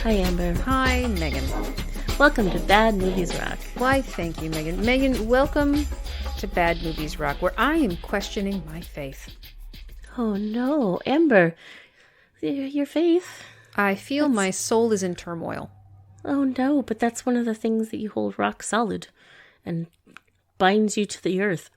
Hi, Amber. Hi, Megan. Welcome to Bad Movies Rock. Why, thank you, Megan. Megan, welcome to Bad Movies Rock, where I am questioning my faith. Oh, no. Amber, your faith? I feel my soul is in turmoil. Oh, no, but that's one of the things that you hold rock solid and binds you to the earth.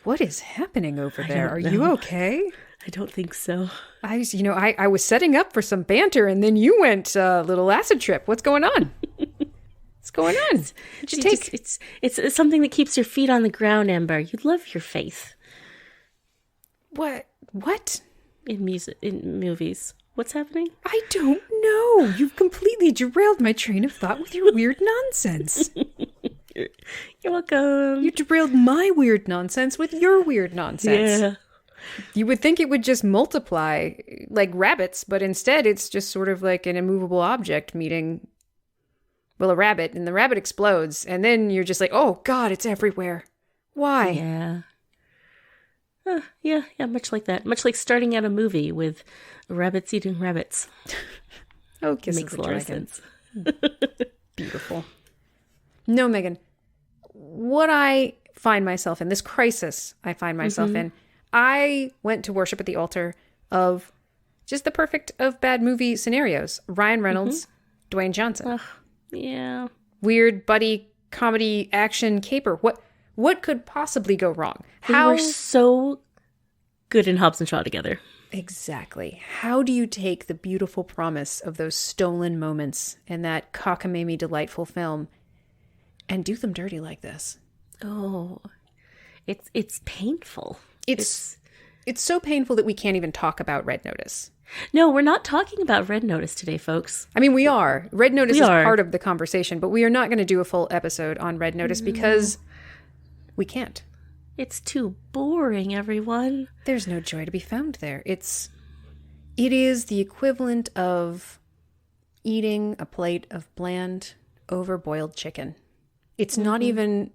What is happening over there? Are know. you okay? I don't think so. I was setting up for some banter, and then you went a little acid trip. What's going on? What's going on? It's something that keeps your feet on the ground, Amber. You love your faith. What? In movies. What's happening? I don't know. You've completely derailed my train of thought with your weird nonsense. You're welcome. You derailed my weird nonsense with your weird nonsense. Yeah. You would think it would just multiply like rabbits, but instead it's just sort of like an immovable object meeting, well, a rabbit, and the rabbit explodes, and then you're just like, oh, God, it's everywhere. Why? Yeah. Yeah, much like that. Much like starting out a movie with rabbits eating rabbits. Oh, Kiss makes of a the lot of Dragon. sense. Beautiful. No, Megan, what I find myself in, this crisis I find myself in, I went to worship at the altar of just the perfect of bad movie scenarios. Ryan Reynolds, Dwayne Johnson. Yeah. Weird buddy comedy action caper. What could possibly go wrong? They were so good in Hobbs and Shaw together. Exactly. How do you take the beautiful promise of those stolen moments in that cockamamie delightful film and do them dirty like this? Oh, it's painful. It's so painful that we can't even talk about Red Notice. No, we're not talking about Red Notice today, folks. I mean, we are. Red Notice is part of the conversation, but we are not going to do a full episode on Red Notice because we can't. It's too boring, everyone. There's no joy to be found there. It is the equivalent of eating a plate of bland, overboiled chicken. It's not even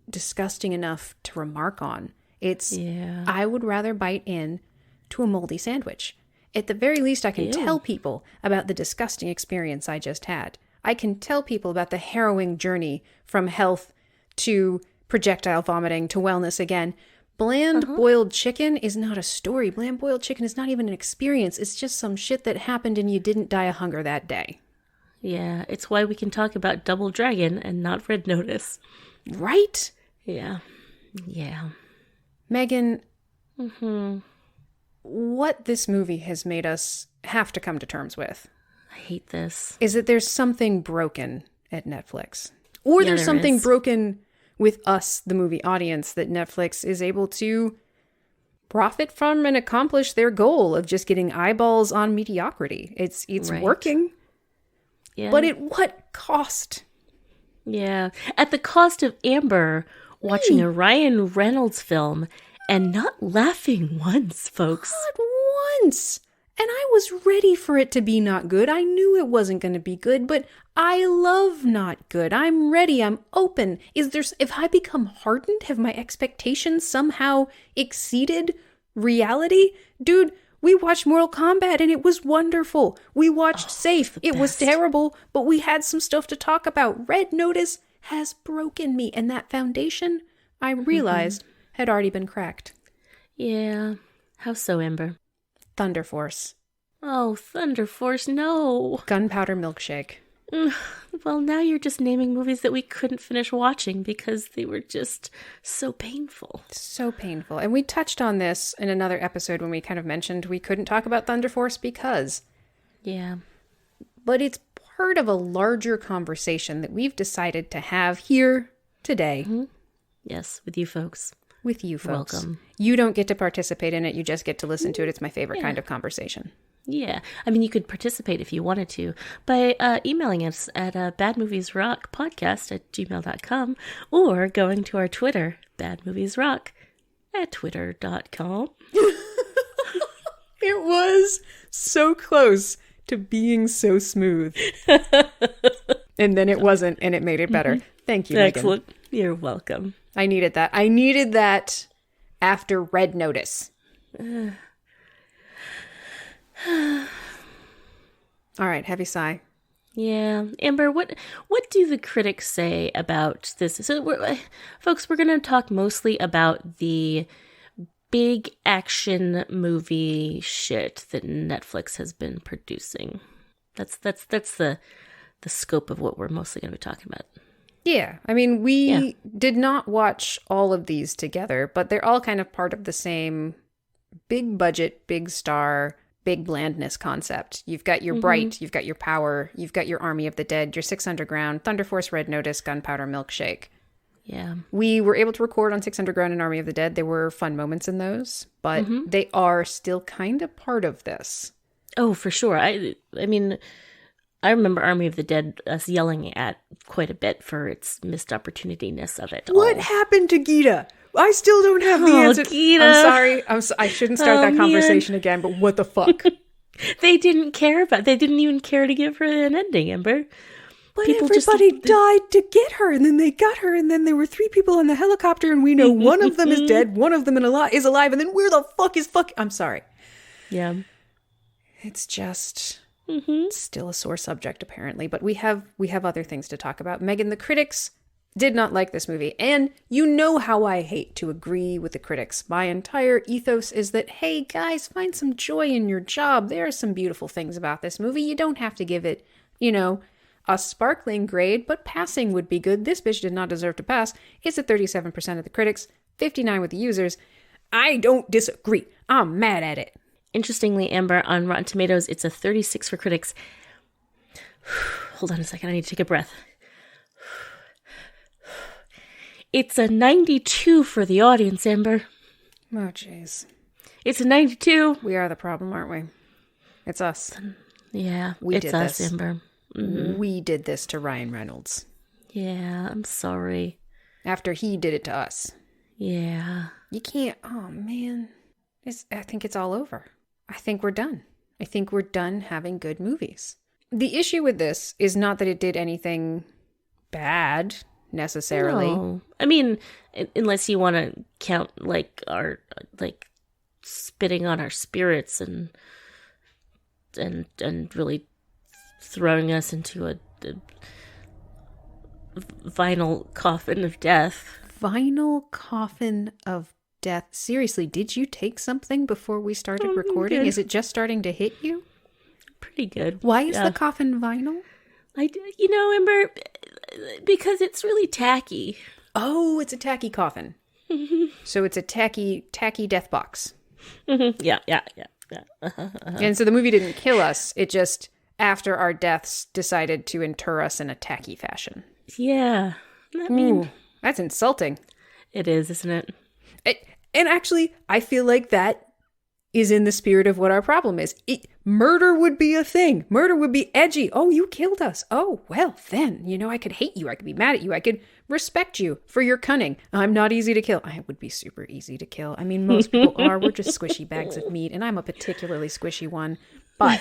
disgusting enough to remark on. I would rather bite in to a moldy sandwich. At the very least, I can tell people about the disgusting experience I just had. I can tell people about the harrowing journey from health to projectile vomiting to wellness again. Bland boiled chicken is not a story. Bland boiled chicken is not even an experience. It's just some shit that happened and you didn't die of hunger that day. Yeah, it's why we can talk about Double Dragon and not Red Notice. Right? Yeah. Megan, what this movie has made us have to come to terms with, I hate this, is that there's something broken at Netflix. Or there's something broken with us, the movie audience, that Netflix is able to profit from and accomplish their goal of just getting eyeballs on mediocrity. It's working. Yeah. But at what cost? Yeah. At the cost of Amber watching a Ryan Reynolds film and not laughing once, folks. Not once. And I was ready for it to be not good. I knew it wasn't going to be good, but I love not good. I'm ready. I'm open. If I become hardened, have my expectations somehow exceeded reality? Dude, we watched Mortal Kombat and it was wonderful. We watched Safe. It was terrible, but we had some stuff to talk about. Red Notice has broken me, and that foundation, I realized, had already been cracked. Yeah. How so, Amber? Thunder Force. Oh, Thunder Force, no. Gunpowder Milkshake. Well, now you're just naming movies that we couldn't finish watching because they were just so painful. So painful. And we touched on this in another episode when we kind of mentioned we couldn't talk about Thunder Force because. Yeah. But it's part of a larger conversation that we've decided to have here today. Yes, with you folks. With you folks. Welcome. You don't get to participate in it. You just get to listen to it. It's my favorite kind of conversation. Yeah. I mean, you could participate if you wanted to by emailing us at badmoviesrockpodcast@gmail.com or going to our Twitter, badmoviesrock, at twitter.com. It was so close to being so smooth. And then it wasn't, and it made it better. Thank you, Megan. Excellent. You're welcome. I needed that. I needed that after Red Notice. All right, heavy sigh. Yeah, Amber, what do the critics say about this? So, folks, we're going to talk mostly about the big action movie shit that Netflix has been producing. That's the scope of what we're mostly going to be talking about. Yeah, I mean, we did not watch all of these together, but they're all kind of part of the same big budget, big star, big blandness concept. You've got your Bright, you've got your Power, you've got your Army of the Dead, your Six Underground, Thunder Force Red Notice, Gunpowder Milkshake. Yeah. We were able to record on Six Underground and Army of the Dead. There were fun moments in those, but they are still kind of part of this. Oh, for sure. I mean, I remember Army of the Dead us yelling at quite a bit for its missed opportunity-ness of it. What happened to Gadot? I still don't have the answer. Gadot. I'm sorry. I shouldn't start that conversation again, but what the fuck? They didn't even care to give her an ending, Amber. But everybody died to get her, and then they got her, and then there were 3 people on the helicopter, and we know one of them is dead, one of them is alive, and then where the fuck is I'm sorry. Yeah. It's just still a sore subject, apparently, but we have other things to talk about. Megan, the critics did not like this movie, and you know how I hate to agree with the critics. My entire ethos is that, hey guys, find some joy in your job. There are some beautiful things about this movie. You don't have to give it, a sparkling grade, but passing would be good. This bitch did not deserve to pass. It's at 37% of the critics, 59% with the users. I don't disagree. I'm mad at it. Interestingly, Amber, on Rotten Tomatoes, it's a 36 for critics. Hold on a second, I need to take a breath. It's a 92 for the audience, Amber. Oh, jeez. It's a 92. We are the problem, aren't we? It's us. Yeah, it's us, this. Amber. We did this to Ryan Reynolds. Yeah, I'm sorry. After he did it to us. Yeah. You can't, oh man. I think it's all over. I think we're done. I think we're done having good movies. The issue with this is not that it did anything bad, necessarily. No. I mean, unless you want to count, our spitting on our spirits and really throwing us into a vinyl coffin of death. Vinyl coffin of death. Seriously, did you take something before we started recording? Good. Is it just starting to hit you? Pretty good. Why is the coffin vinyl? Amber, because it's really tacky. Oh, it's a tacky coffin. So it's a tacky death box. Yeah. And so the movie didn't kill us. It just, after our deaths, decided to inter us in a tacky fashion. Yeah. Ooh, that's insulting. It is, isn't it? And actually, I feel like that is in the spirit of what our problem is. Murder would be a thing. Murder would be edgy. Oh, you killed us. Oh, well, then, I could hate you. I could be mad at you. I could respect you for your cunning. I'm not easy to kill. I would be super easy to kill. I mean, most people are. We're just squishy bags of meat, and I'm a particularly squishy one. But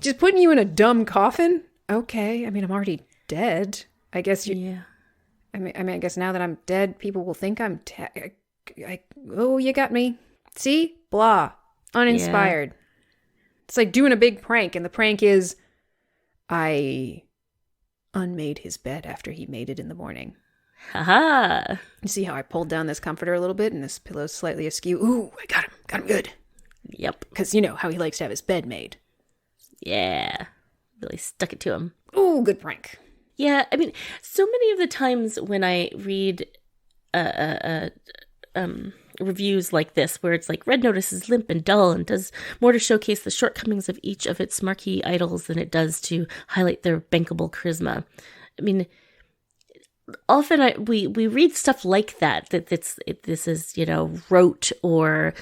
just putting you in a dumb coffin? Okay. I mean, I'm already dead. I guess you... Yeah. I mean, I guess now that I'm dead, people will think I'm... oh, you got me. See? Blah. Uninspired. Yeah. It's like doing a big prank, and the prank is I unmade his bed after he made it in the morning. Haha. You see how I pulled down this comforter a little bit, and this pillow's slightly askew? Ooh, I got him. Got him good. Yep. Because you know how he likes to have his bed made. Yeah. Really stuck it to him. Ooh, good prank. Yeah, I mean, so many of the times when I read reviews like this, where it's like Red Notice is limp and dull and does more to showcase the shortcomings of each of its marquee idols than it does to highlight their bankable charisma. I mean, often we read stuff like that this is, rote or,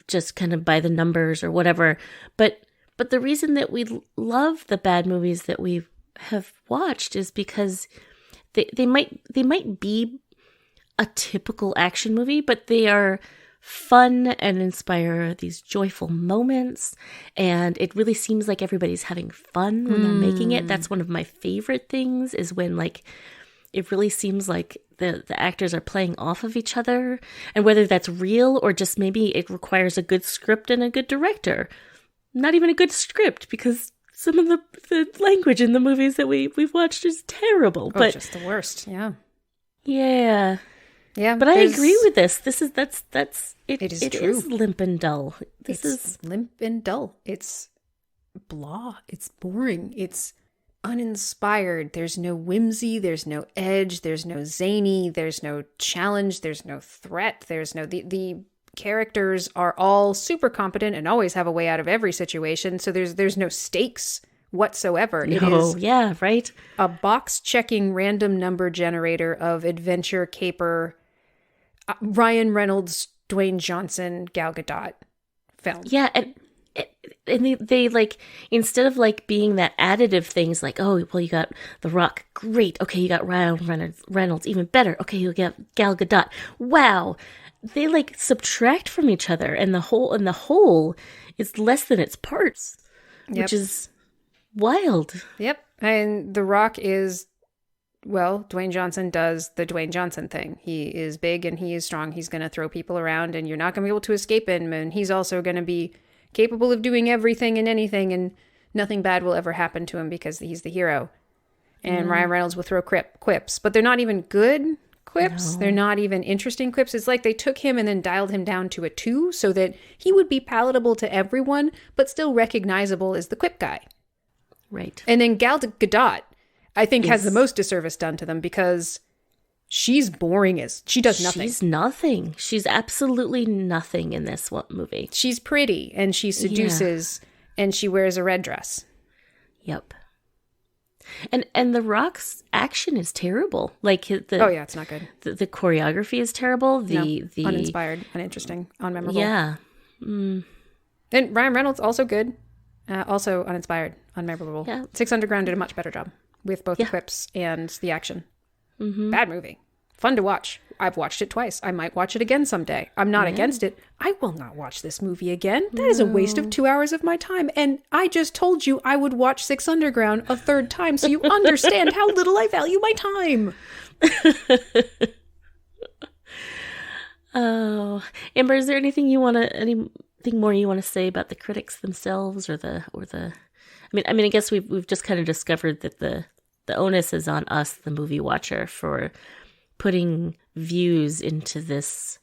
just kind of by the numbers or whatever. But the reason that we love the bad movies that we have watched is because they might be a typical action movie, but they are fun and inspire these joyful moments. And it really seems like everybody's having fun when they're making it. That's one of my favorite things, is when it really seems like the actors are playing off of each other. And whether that's real or just maybe it requires a good script and a good director. not even a good script, because some of the language in the movies that we've watched is terrible. But just the worst. Yeah. Yeah. Yeah. But I agree with this. That's it is it true. is limp and dull. This is limp and dull. It's blah. It's boring. It's uninspired. There's no whimsy. There's no edge. There's no zany. There's no challenge. There's no threat. There's no the characters are all super competent and always have a way out of every situation. So there's no stakes whatsoever. It is yeah, right. a box-checking random number generator of adventure caper, Ryan Reynolds, Dwayne Johnson, Gal Gadot film. Yeah, and they like, instead of like being that additive things like, oh, well, you got The Rock, great. Okay, you got Ryan Reynolds, even better. Okay, you got Gal Gadot. Wow. They like subtract from each other, and the whole is less than its parts, which is wild. Yep. And The Rock is, well, Dwayne Johnson does the Dwayne Johnson thing. He is big and he is strong. He's going to throw people around and you're not going to be able to escape him. And he's also going to be capable of doing everything and anything, and nothing bad will ever happen to him because he's the hero. And Ryan Reynolds will throw quips, but they're not even good quips. No. They're not even interesting quips. It's like they took him and then dialed him down to a 2 so that he would be palatable to everyone, but still recognizable as the quip guy. Right. And then Gal Gadot, I think, has the most disservice done to them because she's boring as... She does nothing. She's nothing. She's absolutely nothing in this movie. She's pretty and she seduces and she wears a red dress. Yep. And The Rock's action is terrible. Like it's not good. The choreography is terrible. The uninspired, uninteresting, unmemorable. Yeah. And Ryan Reynolds, also good. Also uninspired, unmemorable. Yeah. 6 Underground did a much better job with both the quips and the action. Mm-hmm. Bad movie. Fun to watch. I've watched it twice. I might watch it again someday. I'm not against it. I will not watch this movie again. That is a waste of 2 hours of my time. And I just told you I would watch 6 Underground a third time, so you understand how little I value my time. Oh, Amber, is there anything more you want to say about the critics themselves, or the? I mean, I guess we've just kind of discovered that the onus is on us, the movie watcher, for putting views into this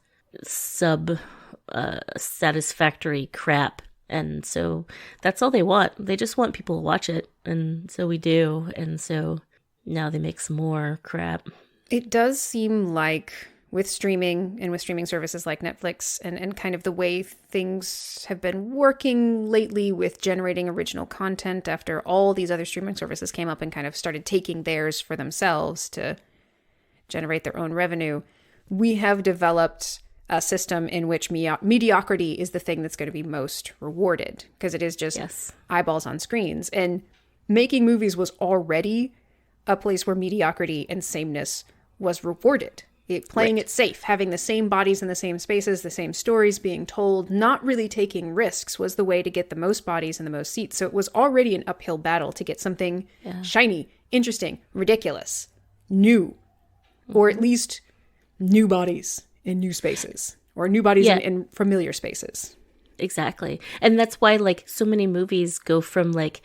satisfactory crap. And so that's all they want. They just want people to watch it. And so we do. And so now they make some more crap. It does seem like with streaming and with streaming services like Netflix and kind of the way things have been working lately with generating original content after all these other streaming services came up and kind of started taking theirs for themselves to generate their own revenue, we have developed a system in which mediocrity is the thing that's going to be most rewarded, because it is just eyeballs on screens. And making movies was already a place where mediocrity and sameness was rewarded. Playing it safe, having the same bodies in the same spaces, the same stories being told, not really taking risks was the way to get the most bodies and the most seats. So it was already an uphill battle to get something shiny, interesting, ridiculous, new, or at least new bodies in new spaces, or new bodies in familiar spaces. Exactly. And that's why like so many movies go from like,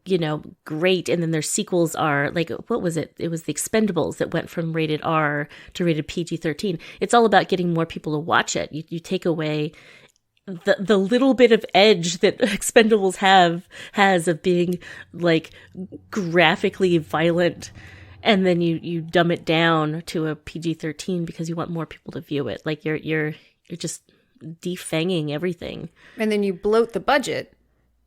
you know, great, and then their sequels are like, what was it? It was The Expendables that went from rated R to rated PG-13. It's all about getting more people to watch it. You take away the little bit of edge that Expendables has of being like graphically violent, and then you dumb it down to a PG-13 because you want more people to view it. Like you're just defanging everything. And then you bloat the budget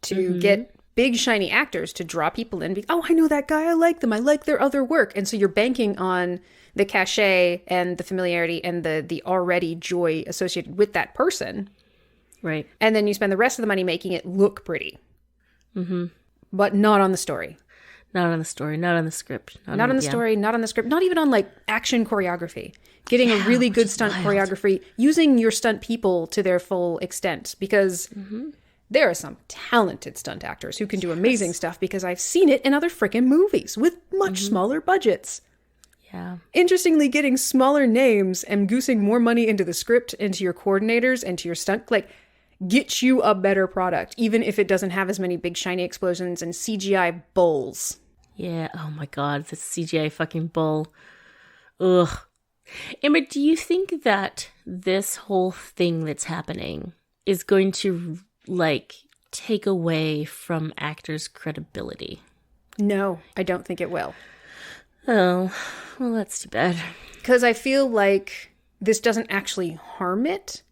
to get big shiny actors to draw people in. Oh, I know that guy. I like them. I like their other work. And so you're banking on the cachet and the familiarity and the already joy associated with that person. Right. And then you spend the rest of the money making it look pretty. Mm-hmm. But not on the story. Not on the story. Not on the script. Not on the story. Not on the script. Not even on like action choreography. Getting a really good stunt choreography. Using your stunt people to their full extent. Because... there are some talented stunt actors who can do amazing stuff, because I've seen it in other freaking movies with much smaller budgets. Yeah. Interestingly, getting smaller names and goosing more money into the script, into your coordinators, and to your stunt, like get you a better product, even if it doesn't have as many big shiny explosions and CGI bulls. Yeah. Oh my God, the CGI fucking bull. Ugh. Emma, do you think that this whole thing that's happening is going to, like, take away from actors' credibility? No, I don't think it will. Oh, well, that's too bad. Because I feel like this doesn't actually harm it.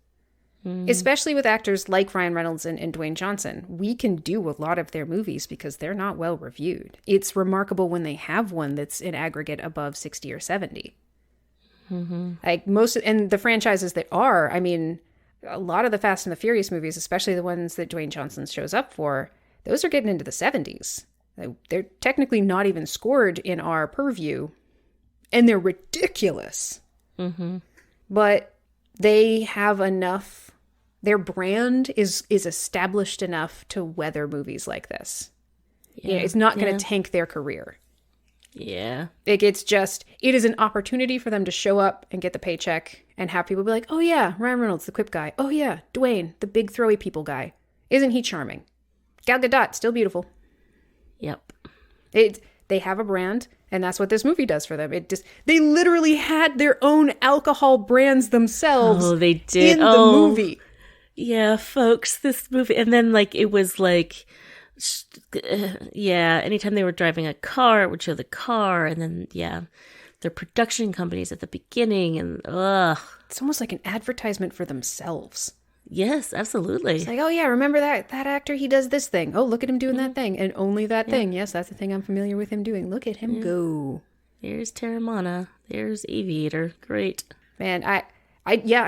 Especially with actors like Ryan Reynolds and Dwayne Johnson. We can do a lot of their movies because they're not well reviewed. It's remarkable when they have one that's in aggregate above 60 or 70. Like and the franchises that are, I mean, a lot of the Fast and the Furious movies, especially the ones that Dwayne Johnson shows up for, those are getting into the 70s. They're technically not even scored in our purview, and they're ridiculous. But they have enough, their brand is established enough to weather movies like this. Yeah, it's not going to tank their career. Yeah. It is an opportunity for them to show up and get the paycheck and have people be like, oh yeah, Ryan Reynolds, the quip guy. Oh yeah, Dwayne, the big throwy people guy. Isn't he charming? Gal Gadot, still beautiful. Yep. They have a brand, and that's what this movie does for them. They literally had their own alcohol brands themselves. Oh, they did. In the movie. Yeah, folks, this movie. And then, like, it was like, yeah, anytime they were driving a car, it would show the car. And then, yeah, their production companies at the beginning. And, ugh. It's almost like an advertisement for themselves. Yes, absolutely. It's like, oh yeah, remember that actor? He does this thing. Oh, look at him doing that thing. And only that thing. Yes, that's the thing I'm familiar with him doing. Look at him go. There's Terramana. There's Aviator. Great. Man, I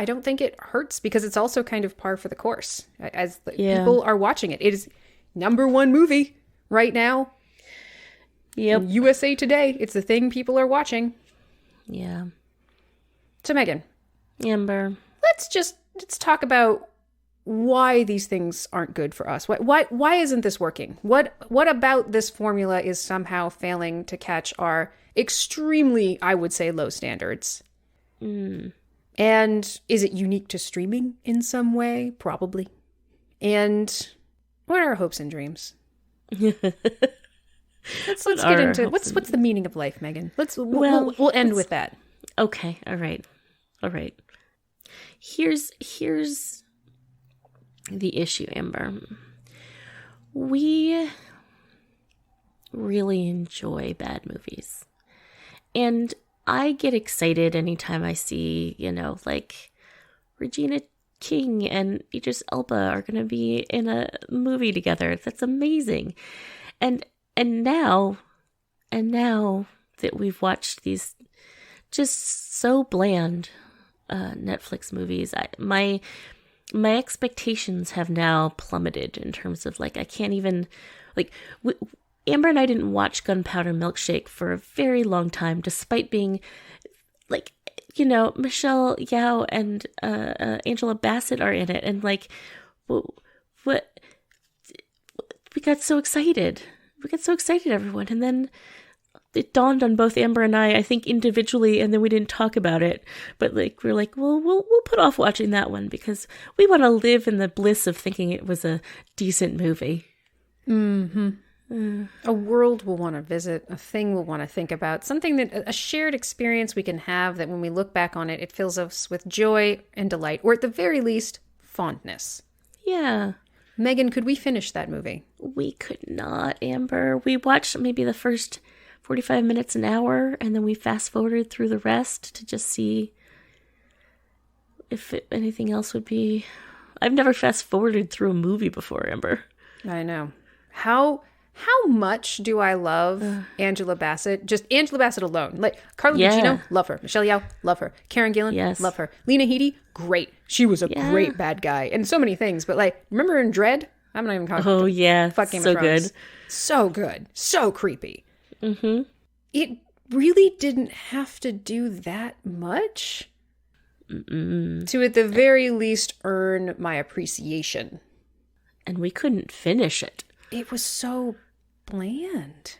don't think it hurts because it's also kind of par for the course. As people are watching it. It is #1 movie right now. Yep. USA Today. It's the thing people are watching. Yeah. So Megan. Amber. Let's talk about why these things aren't good for us. Why isn't this working? What about this formula is somehow failing to catch our extremely, I would say, low standards? And is it unique to streaming in some way? Probably. And what are our hopes and dreams? let's get into what's the meaning of life, Megan. We'll end with that. Okay. All right. Here's the issue, Amber. We really enjoy bad movies. And I get excited anytime I see, like Regina King and Idris Elba are going to be in a movie together. That's amazing. And now that we've watched these just so bland Netflix movies, my expectations have now plummeted in terms of, like, I can't even, like, Amber and I didn't watch Gunpowder Milkshake for a very long time, despite being, like, Michelle Yeoh and Angela Bassett are in it, and, like, what we got so excited, everyone, and then it dawned on both Amber and I think individually, and then we didn't talk about it. But, like, we're like, well, we'll put off watching that one because we want to live in the bliss of thinking it was a decent movie. A world we'll want to visit, a thing we'll want to think about, something a shared experience we can have that when we look back on it, it fills us with joy and delight, or at the very least, fondness. Yeah. Megan, could we finish that movie? We could not, Amber. We watched maybe the first 45 minutes, an hour, and then we fast forwarded through the rest to just see if anything else would be. I've never fast forwarded through a movie before, Amber. I know. How much do I love Angela Bassett? Just Angela Bassett alone. Like Carla Gugino, love her. Michelle Yeoh, love her. Karen Gillan, love her. Lena Headey, great. She was a great bad guy and so many things. But, like, remember in Dread? I'm not even talking. Oh yeah, fuck Game so of Thrones. Good, so good, so creepy. It really didn't have to do that much to, at the very least, earn my appreciation. And we couldn't finish it. It was so bland.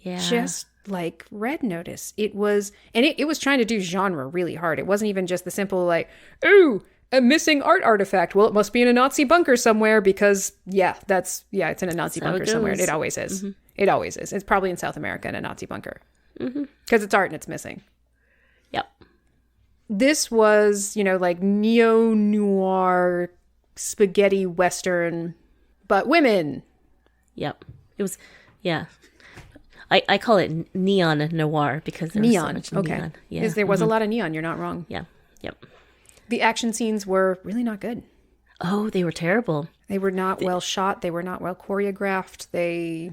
Yeah. Just like Red Notice. It was, and it was trying to do genre really hard. It wasn't even just the simple, like, ooh, a missing art artifact. Well, it must be in a Nazi bunker somewhere because, it's in a Nazi bunker somewhere. It always is. Mm-hmm. It always is. It's probably in South America in a Nazi bunker. Because it's art and it's missing. Yep. This was, like neo-noir spaghetti western, but women. Yep. It was, yeah. I call it neon noir because there was so much neon. Yeah. Because there was a lot of neon. You're not wrong. Yeah. Yep. The action scenes were really not good. Oh, they were terrible. They were not well shot. They were not well choreographed. They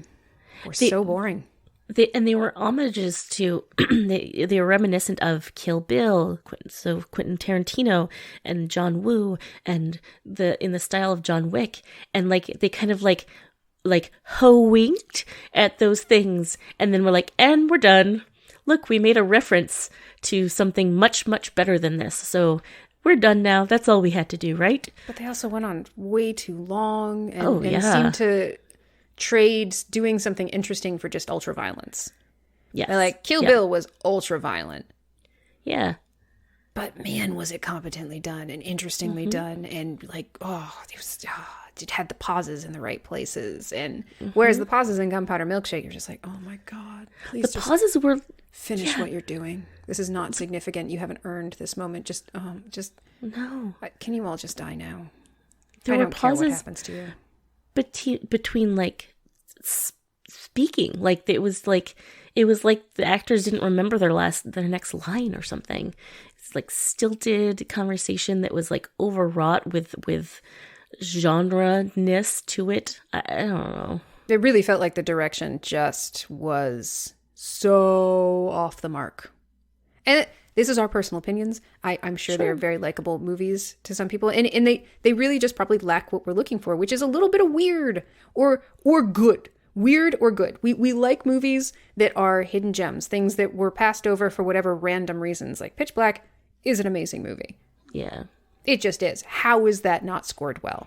were so boring. They were homages to, they were reminiscent of Kill Bill, so Quentin Tarantino and John Woo, and in the style of John Wick, and like they kind of like ho-winked at those things, and then we're like, and we're done. Look, we made a reference to something much, much better than this, so we're done now. That's all we had to do, right? But they also went on way too long and seemed to trade doing something interesting for just ultra violence. Yes. Like Kill Bill was ultra violent. Yeah. But man, was it competently done and interestingly done, and it had the pauses in the right places. And whereas the pauses in Gunpowder Milkshake, you're just like, oh my god, please. The pauses were finish what you're doing. This is not significant. You haven't earned this moment. Just no. Can you all just die now? There were pauses care what happens to you. Between like speaking, like it was like the actors didn't remember their next line or something. It's like stilted conversation that was like overwrought with genre-ness to it. I don't know. It really felt like the direction just was so off the mark. And this is our personal opinions. I'm sure they're very likable movies to some people. And they really just probably lack what we're looking for, which is a little bit of weird or good. Weird or good. We like movies that are hidden gems, things that were passed over for whatever random reasons. Like Pitch Black is an amazing movie. Yeah. It just is. How is that not scored well?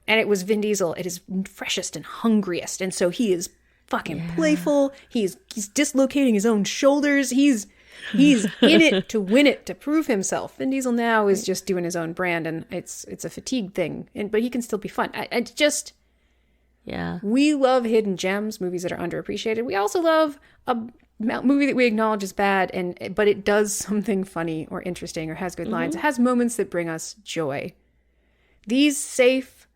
And it was Vin Diesel at his freshest and hungriest. And so he is fucking playful. He's dislocating his own shoulders. He's in it to win it, to prove himself. Vin Diesel now is just doing his own brand, and it's a fatigue thing. But he can still be fun. We love hidden gems, movies that are underappreciated. We also love a movie that we acknowledge is bad, but it does something funny or interesting or has good lines. It has moments that bring us joy. These safe,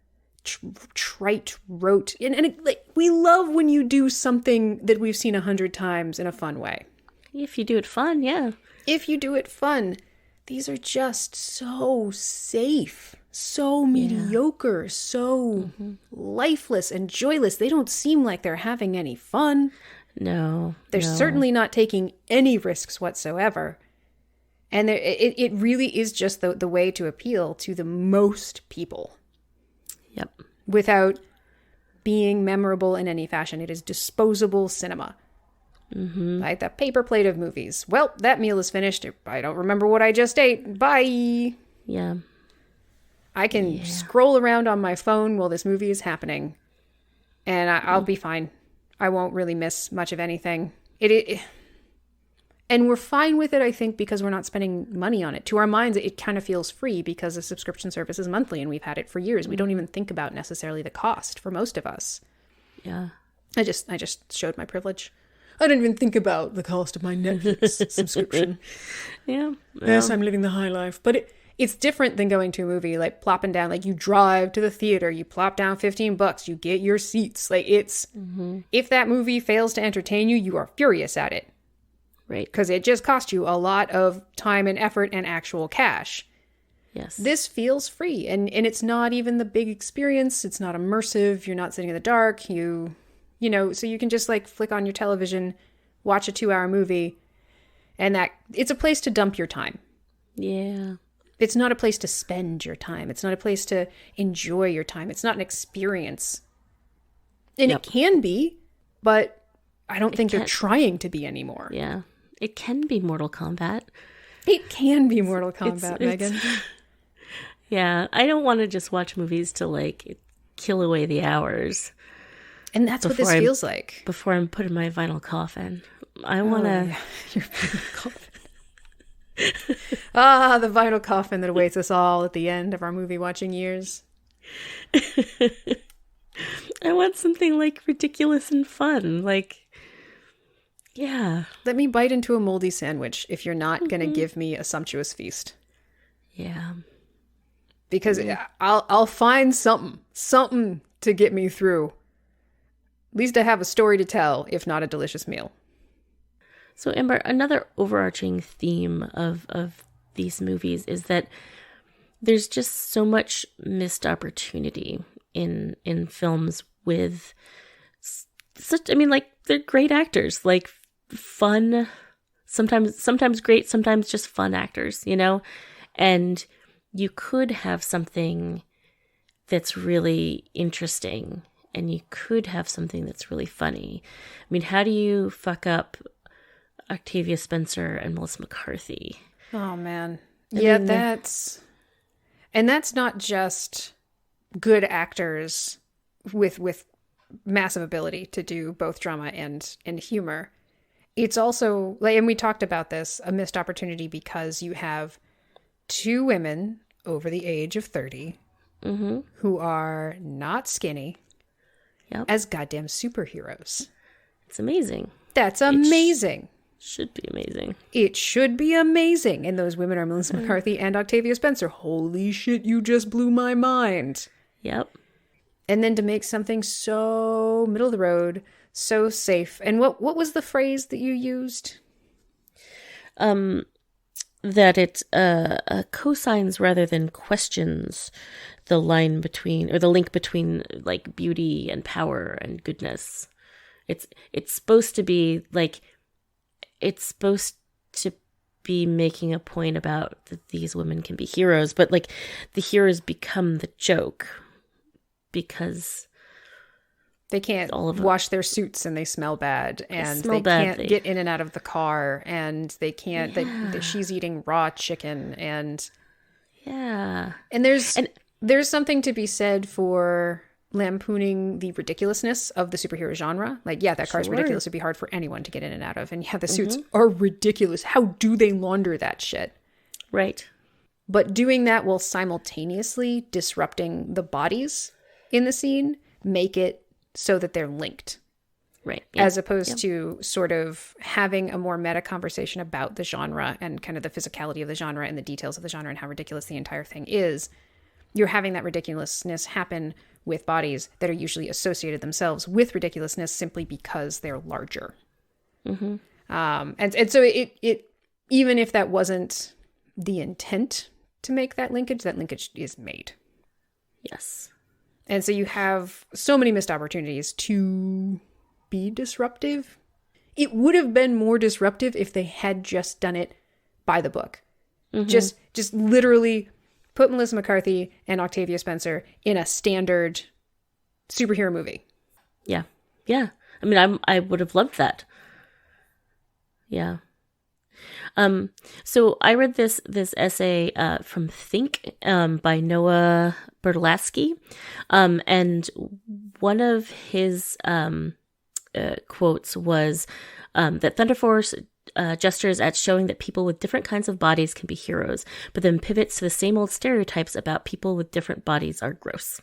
trite, rote, and we love when you do something that we've seen 100 times in a fun way. If you do it fun, yeah. If you do it fun. These are just so safe, so mediocre, so lifeless and joyless. They don't seem like they're having any fun. No. They're certainly not taking any risks whatsoever. And it really is just the way to appeal to the most people. Yep. Without being memorable in any fashion. It is disposable cinema. Like the paper plate of movies. Well, that meal is finished. I don't remember what I just ate. Bye. Yeah. I can scroll around on my phone while this movie is happening. And I'll be fine. I won't really miss much of anything. And we're fine with it, I think, because we're not spending money on it. To our minds, it kind of feels free because the subscription service is monthly and we've had it for years. We don't even think about necessarily the cost for most of us. Yeah. I just showed my privilege. I didn't even think about the cost of my Netflix subscription. Yeah. Yes, I'm living the high life. But it's different than going to a movie, like plopping down, like you drive to the theater, you plop down $15, you get your seats. Like it's, if that movie fails to entertain you, you are furious at it. Right. Because it just cost you a lot of time and effort and actual cash. Yes. This feels free. And it's not even the big experience. It's not immersive. You're not sitting in the dark. So you can just like flick on your television, watch a 2-hour movie, and it's a place to dump your time. Yeah. It's not a place to spend your time. It's not a place to enjoy your time. It's not an experience. And it can be, but I don't think they're trying to be anymore. Yeah. It can be Mortal Kombat. It can be Mortal Kombat, Megan. Yeah. I don't want to just watch movies to like kill away the hours. And that's what this feels like. Before I'm put in my vinyl coffin. I want to... Your vinyl coffin. Ah, the vinyl coffin that awaits us all at the end of our movie watching years. I want something like ridiculous and fun. Like, yeah. Let me bite into a moldy sandwich if you're not going to give me a sumptuous feast. Yeah. Because I'll find something to get me through. At least I have a story to tell, if not a delicious meal. So, Amber, another overarching theme of these movies is that there's just so much missed opportunity in films with such, I mean, like, they're great actors, like fun, sometimes great, sometimes just fun actors, you know? And you could have something that's really interesting, and you could have something that's really funny. I mean, how do you fuck up Octavia Spencer and Melissa McCarthy? Oh, man. I Yeah, mean, that's not just good actors with massive ability to do both drama and humor. It's also, like, and we talked about this, a missed opportunity because you have two women over the age of 30 who are not skinny as goddamn superheroes. It's amazing. That's amazing. Should be amazing. It should be amazing. And those women are Melissa McCarthy and Octavia Spencer. Holy shit, you just blew my mind. Yep. And then to make something so middle of the road, so safe. And what was the phrase that you used? That it cosigns rather than questions the line between, or the link between, like, beauty and power and goodness. It's supposed to be like, it's supposed to be making a point about that these women can be heroes, but, like, the heroes become the joke because they can't wash their suits and they smell bad, and they can't get in and out of the car, and they can't. She's eating raw chicken, and there's something to be said for lampooning the ridiculousness of the superhero genre. Like, yeah, that car's ridiculous. It'd be hard for anyone to get in and out of, and yeah, the suits are ridiculous. How do they launder that shit? Right. But doing that while simultaneously disrupting the bodies in the scene make it so that they're linked. Right. Yep. As opposed to sort of having a more meta conversation about the genre and kind of the physicality of the genre and the details of the genre and how ridiculous the entire thing is. You're having that ridiculousness happen with bodies that are usually associated themselves with ridiculousness simply because they're larger. And so it even if that wasn't the intent to make that linkage is made. Yes. And so you have so many missed opportunities to be disruptive. It would have been more disruptive if they had just done it by the book. Just literally put Melissa McCarthy and Octavia Spencer in a standard superhero movie. Yeah. Yeah. I mean, I would have loved that. Yeah. So I read this essay from Think by Noah Bertolatsky, and one of his quotes was that Thunder Force gestures at showing that people with different kinds of bodies can be heroes, but then pivots to the same old stereotypes about people with different bodies are gross.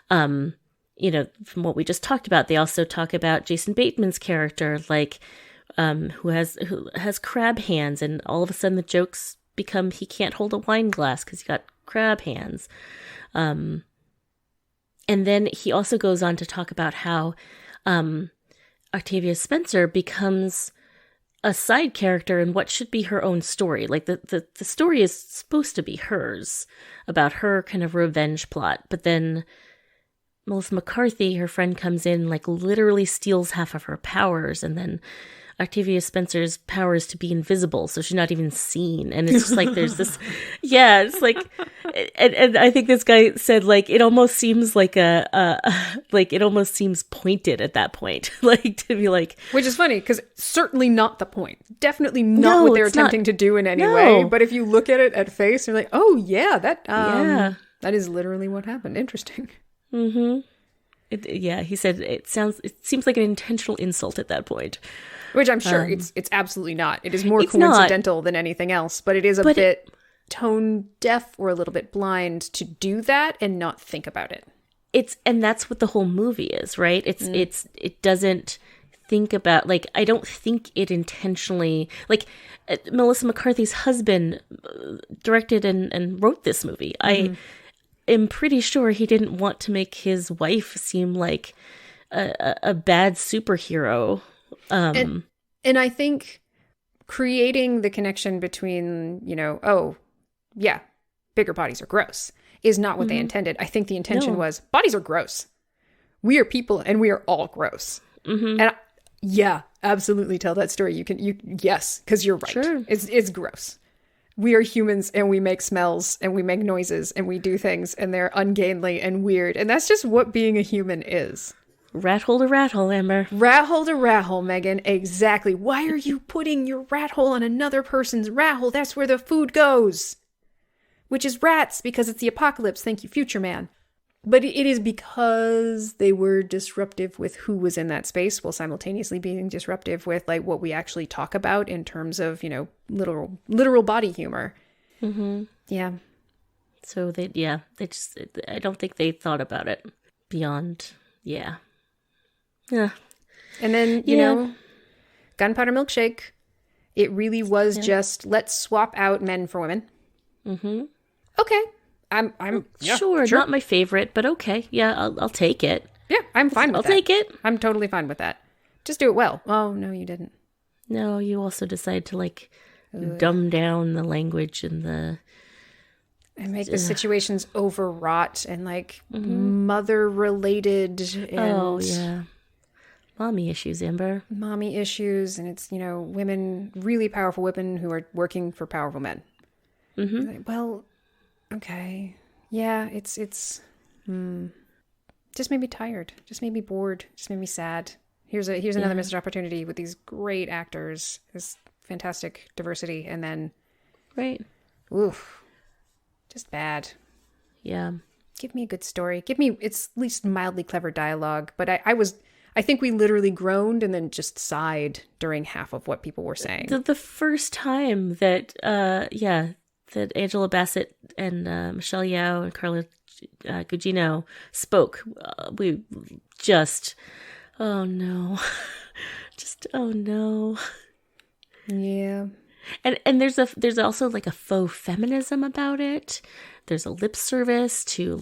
You know, from what we just talked about, they also talk about Jason Bateman's character, like, who has crab hands, and all of a sudden the jokes become he can't hold a wine glass because he got crab hands. And then he also goes on to talk about how Octavia Spencer becomes a side character in what should be her own story. Like, the story is supposed to be hers, about her kind of revenge plot, but then Melissa McCarthy, her friend, comes in, like, literally steals half of her powers, and then Octavia Spencer's power is to be invisible, so she's not even seen. And it's just like, there's this, yeah, it's like, and I think this guy said, like, it almost seems like it almost seems pointed at that point, like, to be like. Which is funny, because certainly not the point. Definitely not what they're attempting to do in any way. But if you look at it at face, you're like, oh yeah, that is literally what happened. Interesting. He said it seems like an intentional insult at that point. Which I'm sure it's absolutely not. It is more it's coincidental than anything else, but it is a bit tone deaf or a little bit blind to do that and not think about it. And that's what the whole movie is, right? It doesn't think about, like, I don't think it intentionally, like, Melissa McCarthy's husband directed and wrote this movie. I am pretty sure he didn't want to make his wife seem like a bad superhero. And I think creating the connection between, bigger bodies are gross is not what they intended. I think the intention was bodies are gross. We are people and we are all gross. And absolutely tell that story. Yes, because you're right. Sure. It's gross. We are humans and we make smells and we make noises and we do things and they're ungainly and weird. And that's just what being a human is. Rat hole to rat hole, Amber. Rat hole to rat hole, Megan. Exactly. Why are you putting your rat hole on another person's rat hole? That's where the food goes. Which is rats, because it's the apocalypse. Thank you, future man. But it is because they were disruptive with who was in that space while simultaneously being disruptive with like what we actually talk about in terms of, literal body humor. Yeah. So they just, I don't think they thought about it beyond, Yeah. And then, you know, Gunpowder Milkshake, it really was just, let's swap out men for women. Okay. I'm sure, not my favorite, but okay. Yeah, I'll take it. Yeah, I'm fine with that. I'll take it. I'm totally fine with that. Just do it well. Oh, no, you didn't. No, you also decide to dumb down the language and and make the situations overwrought and mother related. And oh yeah, mommy issues, Amber. Mommy issues, and it's women, really powerful women who are working for powerful men. Well, okay, yeah, it's just made me tired, just made me bored, just made me sad. Here's another missed opportunity with these great actors, this fantastic diversity, and then oof, just bad. Yeah. Give me a good story. Give me at least mildly clever dialogue. But I think we literally groaned and then just sighed during half of what people were saying. The first time that that Angela Bassett and Michelle Yeoh and Carla Gugino spoke, we just, oh no, just oh no. Yeah. And there's also like a faux feminism about it. There's a lip service to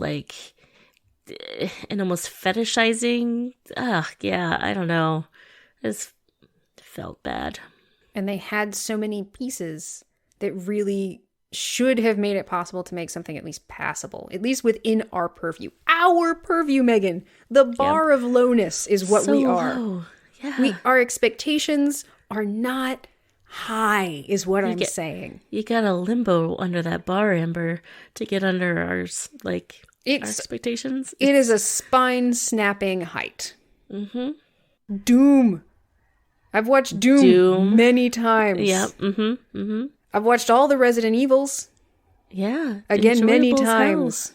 and almost fetishizing. I don't know. It felt bad. And they had so many pieces that really should have made it possible to make something at least passable, at least within our purview. Our purview, Megan. The bar of lowness is what we are. Low. Yeah. Our expectations are not high, is what I'm saying. You got a limbo under that bar, Amber, to get under our expectations. It is a spine-snapping height. Doom. I've watched Doom many times. Yeah. I've watched all the Resident Evils. Yeah. Again, many times.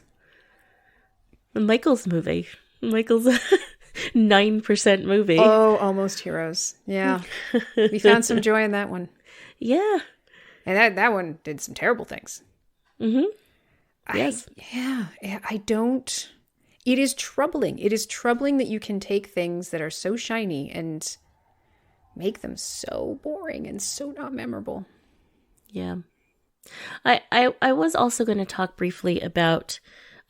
Michael's movie. Michael's 9% movie. Oh, Almost Heroes. Yeah. We found some joy in that one. Yeah. And that one did some terrible things. Yes. I don't. It is troubling. It is troubling that you can take things that are so shiny and make them so boring and so not memorable. Yeah. I was also going to talk briefly about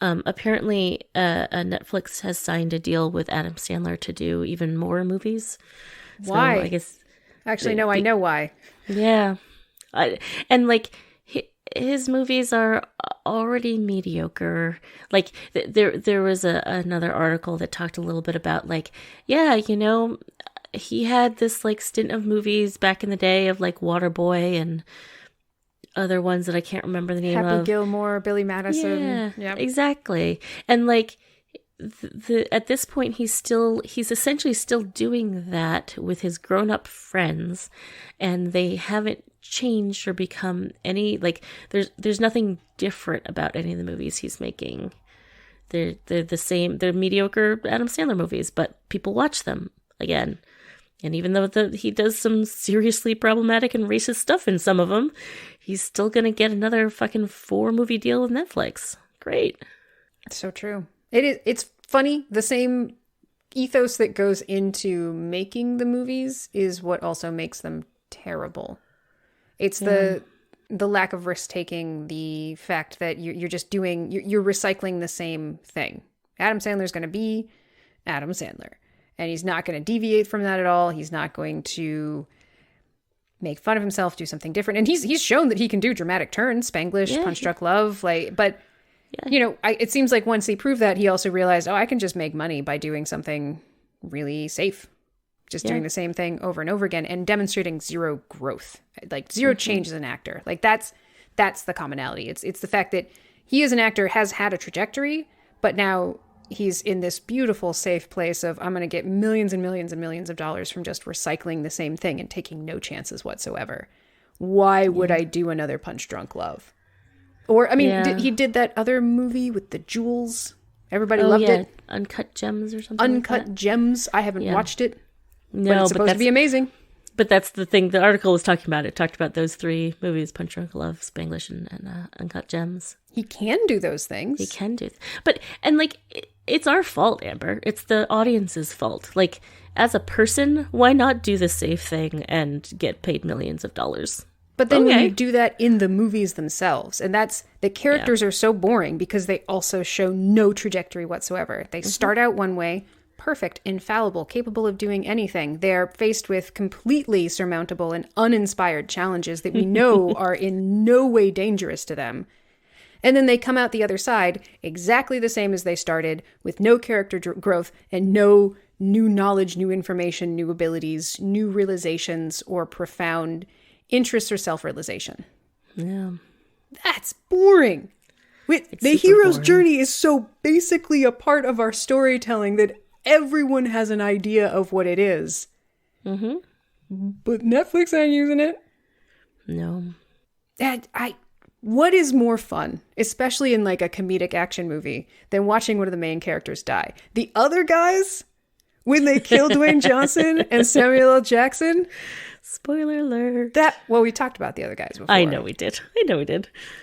apparently Netflix has signed a deal with Adam Sandler to do even more movies. Why? So I guess actually no, I know why. Yeah. His movies are already mediocre. There was another article that talked a little bit about he had this stint of movies back in the day of Waterboy and other ones that I can't remember the name of. Happy Gilmore, Billy Madison. Yeah, yep. Exactly. And at this point, he's essentially still doing that with his grown-up friends, and they haven't changed or become any there's nothing different about any of the movies he's making. They're the same. They're mediocre Adam Sandler movies, but people watch them again. And even though he does some seriously problematic and racist stuff in some of them, he's still going to get another fucking 4-movie deal with Netflix. Great. So true. It's funny. The same ethos that goes into making the movies is what also makes them terrible. It's the lack of risk taking, the fact that you're just doing, you're recycling the same thing. Adam Sandler's going to be Adam Sandler. And he's not going to deviate from that at all. He's not going to make fun of himself, do something different. And he's shown that he can do dramatic turns, Spanglish, Punch Drunk Love. But, you know, it seems like once he proved that, he also realized, I can just make money by doing something really safe. Just doing the same thing over and over again and demonstrating zero growth, like zero change as an actor. Like that's the commonality. It's the fact that he as an actor has had a trajectory, but now he's in this beautiful, safe place of, I'm going to get millions and millions and millions of dollars from just recycling the same thing and taking no chances whatsoever. Why would I do another Punch Drunk Love? Or, I mean, he did that other movie with the jewels. Everybody loved it. Uncut Gems or something. Uncut Gems. I haven't watched it. No, but it's supposed to be amazing. But that's the thing the article was talking about. It talked about those 3 movies, Punch Drunk Love, Spanglish, and Uncut Gems. He can do those things. He can do. But, and like, it's our fault, Amber. It's the audience's fault. Like, as a person, why not do the safe thing and get paid millions of dollars? But then when you do that in the movies themselves, and that's, the characters are so boring because they also show no trajectory whatsoever. They start out one way, perfect, infallible, capable of doing anything. They're faced with completely surmountable and uninspired challenges that we know are in no way dangerous to them. And then they come out the other side exactly the same as they started, with no character growth and no new knowledge, new information, new abilities, new realizations, or profound interests or self-realization. Yeah. That's boring. The hero's journey is so basically a part of our storytelling that everyone has an idea of what it is. Mm-hmm. But Netflix ain't using it. No. What is more fun, especially in like a comedic action movie, than watching one of the main characters die? The other guys, when they kill Dwayne Johnson and Samuel L. Jackson. Spoiler alert. Well, we talked about the other guys before. I know we did.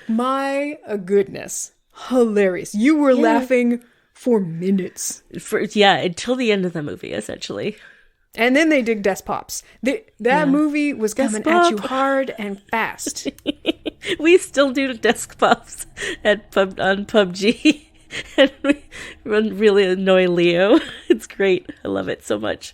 My goodness. Hilarious. You were laughing for minutes. Until the end of the movie, essentially. And then they did Death Pops. That movie was coming at you hard and fast. We still do Desk Pops on PUBG. And we really annoy Leo. It's great. I love it so much.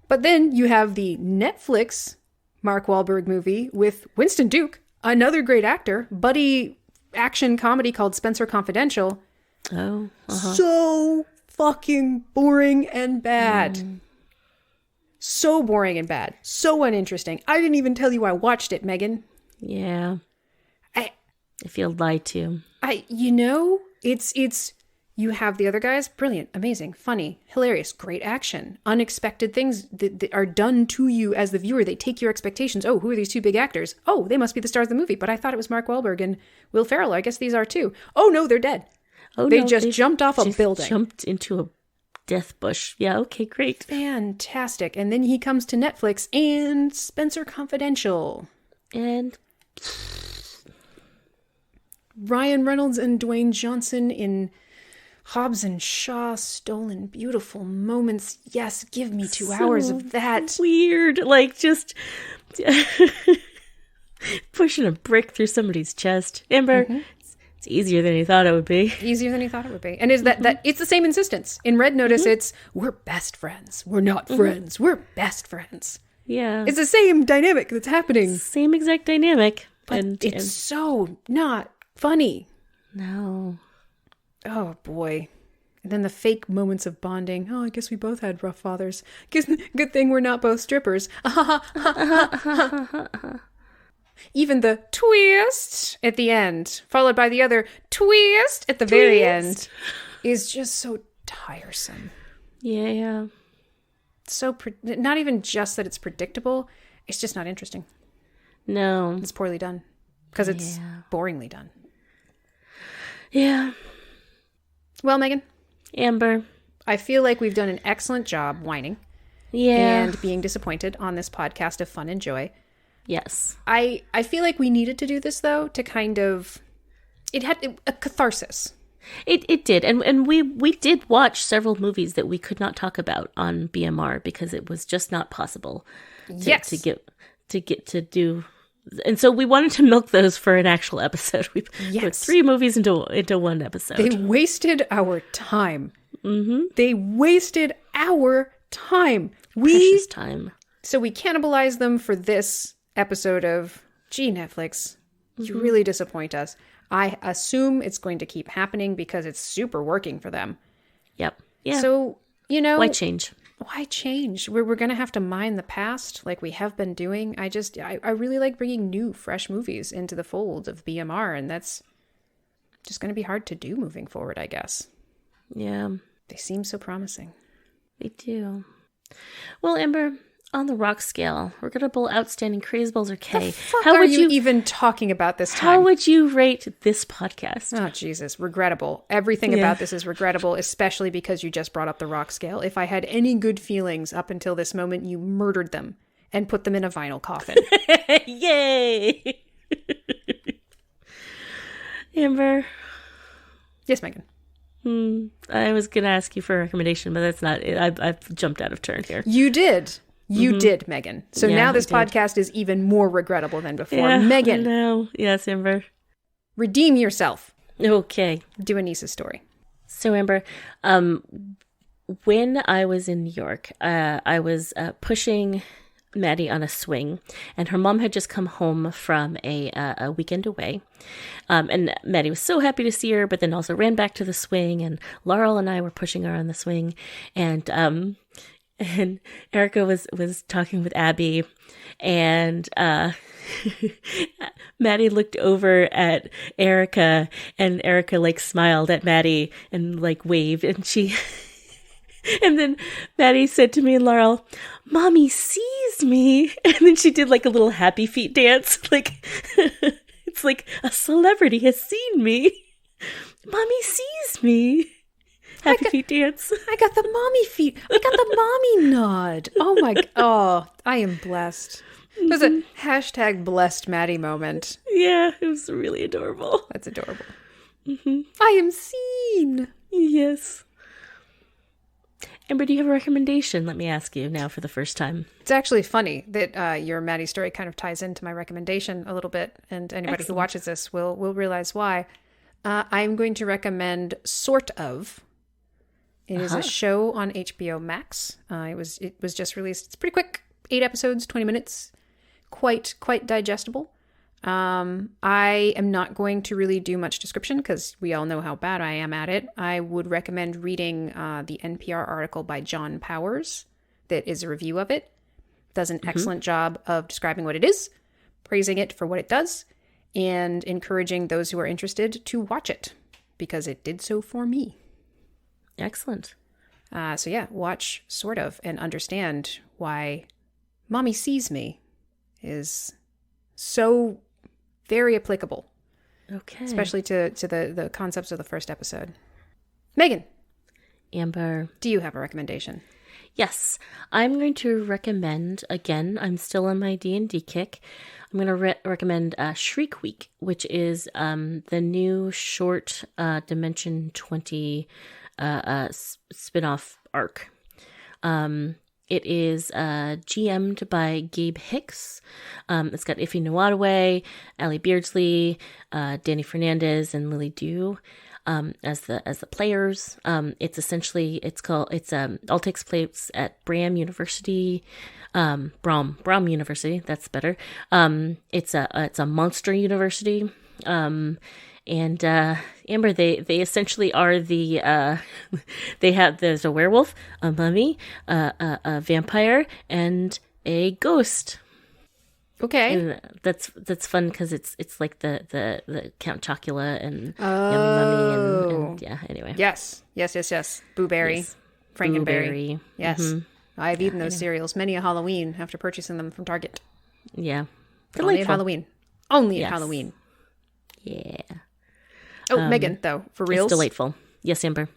But then you have the Netflix Mark Wahlberg movie with Winston Duke, another great actor, buddy action comedy called Spencer Confidential. Oh. Uh-huh. So fucking boring and bad. So boring and bad. So uninteresting. I didn't even tell you I watched it, Megan. Yeah. I feel lied to. It's you have the other guys, brilliant, amazing, funny, hilarious, great action, unexpected things that are done to you as the viewer. They take your expectations. Oh, who are these 2 big actors? Oh, they must be the stars of the movie, but I thought it was Mark Wahlberg and Will Ferrell. I guess these are too. Oh no, they're dead. Oh, they just jumped off a building. Jumped into a death bush. Yeah, okay, great. Fantastic. And then he comes to Netflix and Spencer Confidential. And Ryan Reynolds and Dwayne Johnson in Hobbs and Shaw, Stolen Beautiful Moments. Yes, give me 2 hours of that. Weird, like just pushing a brick through somebody's chest. Amber, it's easier than you thought it would be. Easier than you thought it would be. And is that it's the same insistence. In Red Notice, it's we're best friends. We're not friends. We're best friends. Yeah. It's the same dynamic that's happening. Same exact dynamic. But it's so not funny. No. Oh, boy. And then the fake moments of bonding. Oh, I guess we both had rough fathers. Good thing we're not both strippers. Even the twist at the end, followed by the other twist at the very end, is just so tiresome. Yeah. So, not even just that it's predictable, it's just not interesting. No. It's poorly done. Because it's boringly done. Yeah. Well, Megan, Amber. I feel like we've done an excellent job whining and being disappointed on this podcast of fun and joy. Yes. I feel like we needed to do this, though, to kind of... It had a catharsis. It did. And we did watch several movies that we could not talk about on BMR because it was just not possible to get to do. And so we wanted to milk those for an actual episode. We put 3 movies into one episode. They wasted our time. Mm-hmm. They wasted our time. Precious time. So we cannibalized them for this episode of, gee, Netflix, you really disappoint us. I assume it's going to keep happening because it's super working for them. Yep. Yeah. So, why change? Why change? We're going to have to mine the past like we have been doing. I really like bringing new, fresh movies into the fold of BMR, and that's just going to be hard to do moving forward, I guess. Yeah. They seem so promising. They do. Well, Amber, on the rock scale, regrettable, outstanding, crazeballs, or K. How are you even talking about this time? How would you rate this podcast? Oh, Jesus. Regrettable. Everything about this is regrettable, especially because you just brought up the rock scale. If I had any good feelings up until this moment, you murdered them and put them in a vinyl coffin. Yay! Amber. Yes, Megan. I was going to ask you for a recommendation, but that's not it. I've jumped out of turn here. You did. You did, Megan. So now this podcast is even more regrettable than before. Yeah, Megan. No. Yes, Amber. Redeem yourself. Okay. Do Anissa's story. So, Amber, when I was in New York, I was pushing Maddie on a swing, and her mom had just come home from a weekend away. And Maddie was so happy to see her, but then also ran back to the swing, and Laurel and I were pushing her on the swing, and Erica was talking with Abby, and Maddie looked over at Erica, and Erica like smiled at Maddie and like waved, and she and then Maddie said to me and Laurel, "Mommy sees me," and then she did like a little happy feet dance, like it's like a celebrity has seen me. Mommy sees me. Happy feet dance. I got the mommy feet. I got the mommy nod. Oh my! Oh, I am blessed. It was a hashtag blessed Maddie moment. Yeah, it was really adorable. That's adorable. I am seen. Yes. Amber, do you have a recommendation? Let me ask you now for the first time. It's actually funny that your Maddie story kind of ties into my recommendation a little bit, and anybody who watches this will realize why. I'm going to recommend Sort of. It is a show on HBO Max. It was just released. It's pretty quick, 8 episodes, 20 minutes, quite digestible. I am not going to really do much description because we all know how bad I am at it. I would recommend reading the NPR article by John Powers that is a review of it. Does an excellent job of describing what it is, praising it for what it does, and encouraging those who are interested to watch it because it did so for me. Excellent. So yeah, watch Sort of and understand why Mommy Sees Me is so very applicable. Okay. Especially to the concepts of the first episode. Megan. Amber. Do you have a recommendation? Yes. I'm going to recommend, again, I'm still on my D&D kick. I'm going to recommend Shriek Week, which is the new short Dimension 20 spin-off arc. It is GM'd by Gabe Hicks. It's got Ify Nwadiwe, Ali Beardsley, Danny Fernandez, and Lily Dew as the players. It's all takes place at Bram University. Brom University. That's better. It's a monster university. And Amber, they essentially are there's a werewolf, a mummy, a vampire, and a ghost. Okay, and that's fun because it's like the Count Chocula and Yummy Mummy and yeah. Anyway, yes. Booberry, yes. Frankenberry. Yes, I've eaten those I know. cereals many a Halloween after purchasing them from Target. Yeah, Only at Halloween. Only Yes. at Halloween. Yeah. Oh, Megan, though, for reals. It's delightful. Yes, Amber.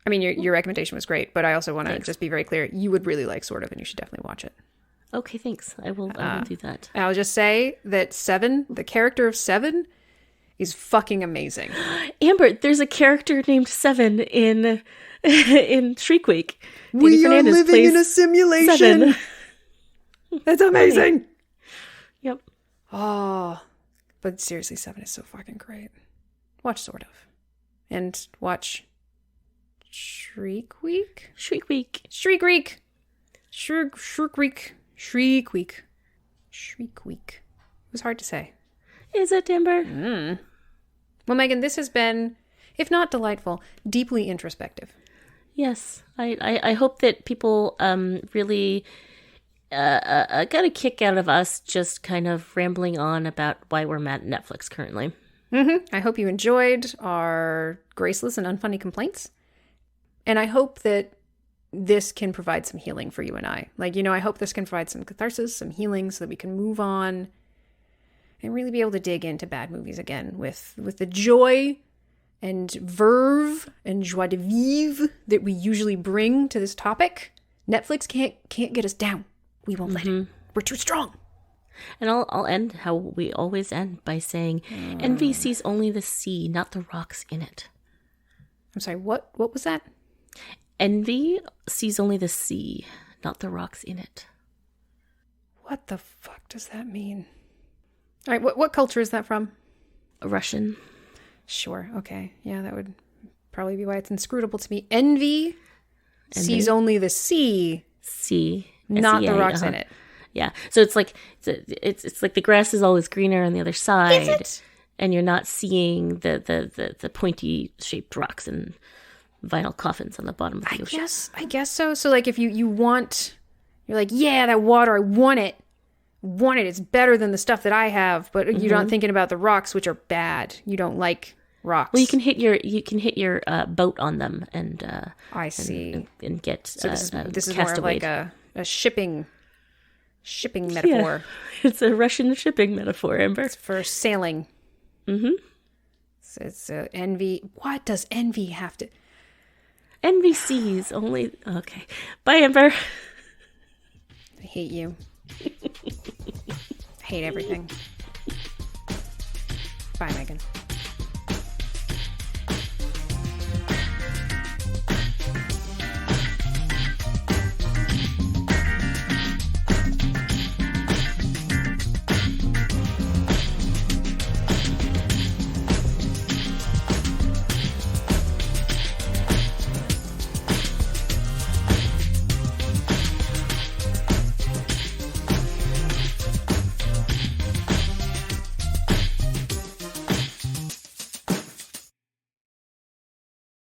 I mean, your recommendation was great, but I also want to just be very clear. You would really like Sort of, and you should definitely watch it. Okay, thanks. I will do that. I'll just say that Seven, the character of Seven, is fucking amazing. Amber, there's a character named Seven in Shriek Week. We are living in a simulation. Seven. That's amazing. Yep. Oh, but seriously, Seven is so fucking great. Watch Sort of. And watch Shriek Week? Shriek Week. Shriek Week. Shriek Week. Shriek Week. Shriek Week. It was hard to say. Is it, Amber? Well, Megan, this has been, if not delightful, deeply introspective. Yes. I hope that people really got a kick out of us just kind of rambling on about why we're mad at Netflix currently. I hope you enjoyed our graceless and unfunny complaints. And I hope that this can provide some healing for you and I. Like, I hope this can provide some catharsis, some healing so that we can move on and really be able to dig into bad movies again with the joy and verve and joie de vivre that we usually bring to this topic. Netflix can't get us down. We won't let it. We're too strong. And I'll end how we always end by saying, envy sees only the sea, not the rocks in it. I'm sorry, what was that? Envy sees only the sea, not the rocks in it. What the fuck does that mean? All right, what culture is that from? Russian. Sure, okay. Yeah, that would probably be why it's inscrutable to me. Envy sees only the sea. Sea. Not S-E-A, the rocks in it. Yeah. So it's like the grass is always greener on the other side. Is it? And you're not seeing the pointy shaped rocks and vinyl coffins on the bottom of the ocean. I guess so. So like if you want, you're like, yeah, that water, I want it. It's better than the stuff that I have, but you're not thinking about the rocks, which are bad. You don't like rocks. Well, you can hit your boat on them and I see and get so this is more of like a shipping metaphor. Yeah. It's a Russian shipping metaphor, Amber. It's for sailing. So it's envy. What does envy have to? Envy sees only. Okay, bye, Amber. I hate you. I hate everything. Bye, Megan.